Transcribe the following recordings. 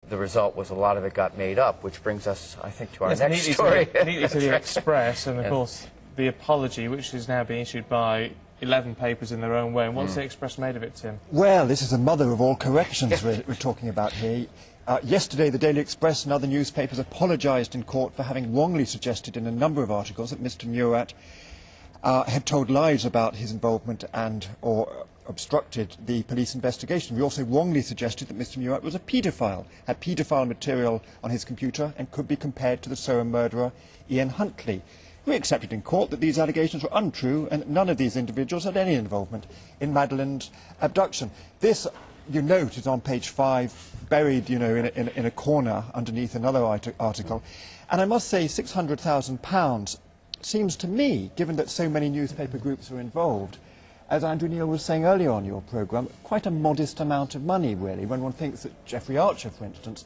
the result was a lot of it got made up, which brings us, I think, to our next neatly story. Neatly to the Express, and of course the apology, which is now being issued by 11 papers in their own way. And what's the Express made of it, Tim? Well, this is the mother of all corrections we're talking about here. Yesterday, the Daily Express and other newspapers apologised in court for having wrongly suggested in a number of articles that Mr. Murat had told lies about his involvement or obstructed the police investigation. We also wrongly suggested that Mr. Murat was a paedophile, had paedophile material on his computer and could be compared to the Soho murderer Ian Huntley. We accepted in court that these allegations were untrue and that none of these individuals had any involvement in Madeleine's abduction. This, you note, is on page 5, buried, you know, in a corner underneath another article. And I must say £600,000 seems to me, given that so many newspaper groups were involved, as Andrew Neil was saying earlier on your programme, quite a modest amount of money, really, when one thinks that Geoffrey Archer, for instance,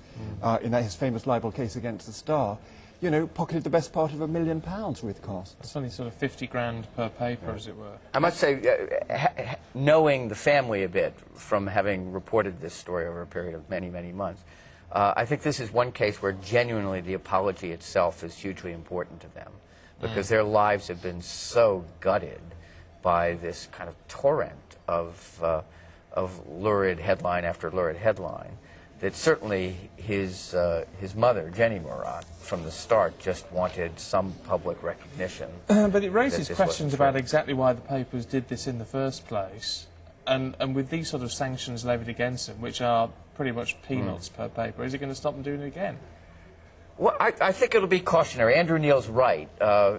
in his famous libel case against the Star, you know, pocketed the best part of £1 million with costs. It's only sort of 50 grand per paper, as it were. I must say, knowing the family a bit from having reported this story over a period of many, many months, I think this is one case where genuinely the apology itself is hugely important to them, because their lives have been so gutted by this kind of torrent of lurid headline after lurid headline, that certainly his mother, Jenny Murat, from the start just wanted some public recognition. But it raises questions about exactly why the papers did this in the first place, and with these sort of sanctions levied against them, which are pretty much peanuts per paper, is it going to stop them doing it again? Well, I think it'll be cautionary. Andrew Neil's right.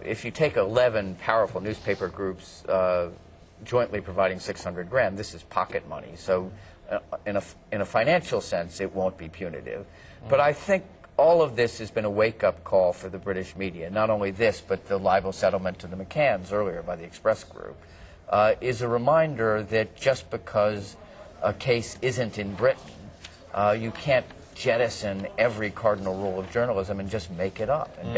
If you take 11 powerful newspaper groups jointly providing 600 grand, this is pocket money. So in a financial sense, it won't be punitive. But I think all of this has been a wake-up call for the British media. Not only this, but the libel settlement to the McCanns earlier by the Express Group is a reminder that just because a case isn't in Britain, you can't jettison every cardinal rule of journalism and just make it up. And